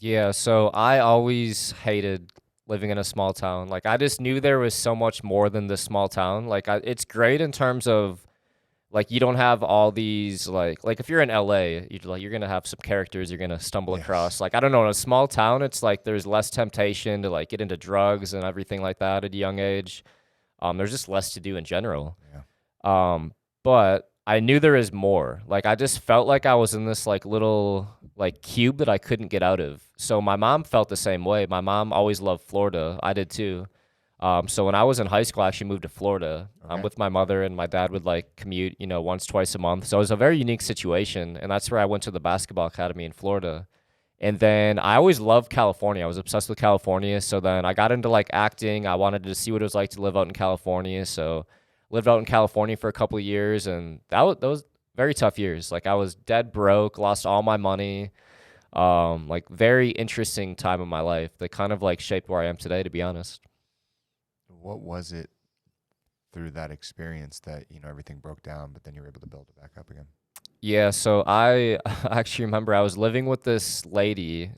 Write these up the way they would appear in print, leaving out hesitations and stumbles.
Yeah, so I always hated living in a small town. Like I just knew there was so much more than this small town. It's great in terms of like you don't have all these like if you're in LA, you're gonna have some characters you're gonna stumble Yes. across. Like I don't know, in a small town, it's like there's less temptation to like get into drugs and everything like that at a young age. There's just less to do in general. Yeah. But I knew there is more. Like I just felt like I was in this like little like cube that I couldn't get out of. So my mom felt the same way. My mom always loved Florida. I did too. So when I was in high school, I actually moved to Florida. Okay. With my mother, and my dad would like commute, once, twice a month. So it was a very unique situation, and that's where I went to the basketball academy in Florida. And then I always loved California. I was obsessed with California. So then I got into like acting. I wanted to see what it was like to live out in California. So lived out in California for a couple of years, and that was very tough years. Like I was dead broke, lost all my money. Like very interesting time of my life that kind of like shaped where I am today, to be honest. What was it through that experience that, everything broke down, but then you were able to build it back up again? Yeah, so I actually remember I was living with this lady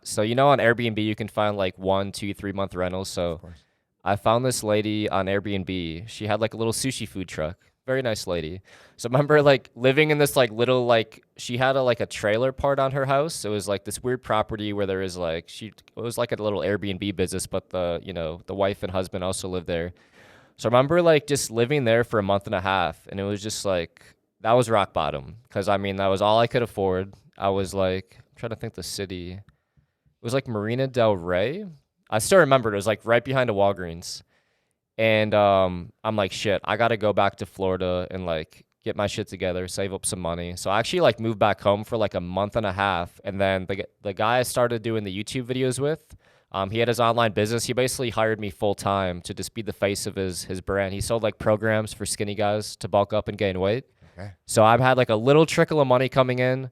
so on Airbnb you can find like 1, 2, 3 month rentals. Of So course. I found this lady on Airbnb. She had like a little sushi food truck. Very nice lady. So I remember like living in this like little like she had a trailer part on her house. It was like this weird property where there is like it was like a little Airbnb business, but the wife and husband also lived there. So I remember like just living there for a month and a half, and it was just like that was rock bottom because I mean that was all I could afford. I was like I'm trying to think the city. It was like Marina Del Rey. I still remember it was like right behind a Walgreens, and I'm like shit. I got to go back to Florida and like get my shit together, save up some money. So I actually like moved back home for like a month and a half, and then the guy I started doing the YouTube videos with. He had his online business. He basically hired me full time to just be the face of his brand. He sold like programs for skinny guys to bulk up and gain weight. Okay. So I've had like a little trickle of money coming in,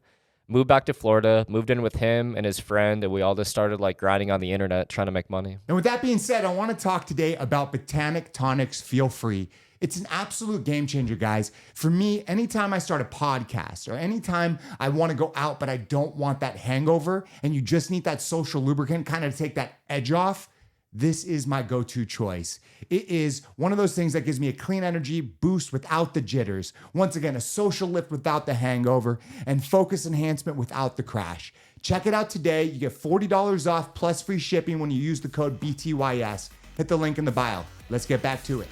moved back to Florida, moved in with him and his friend, and we all just started like grinding on the internet trying to make money. And with that being said, I want to talk today about Botanic Tonics Feel Free. It's an absolute game changer, guys. For me, anytime I start a podcast or anytime I want to go out, but I don't want that hangover and you just need that social lubricant kind of to take that edge off, this is my go-to choice. It is one of those things that gives me a clean energy boost without the jitters. Once again, a social lift without the hangover and focus enhancement without the crash. Check it out today. You get $40 off plus free shipping when you use the code BTYS. Hit the link in the bio. Let's get back to it.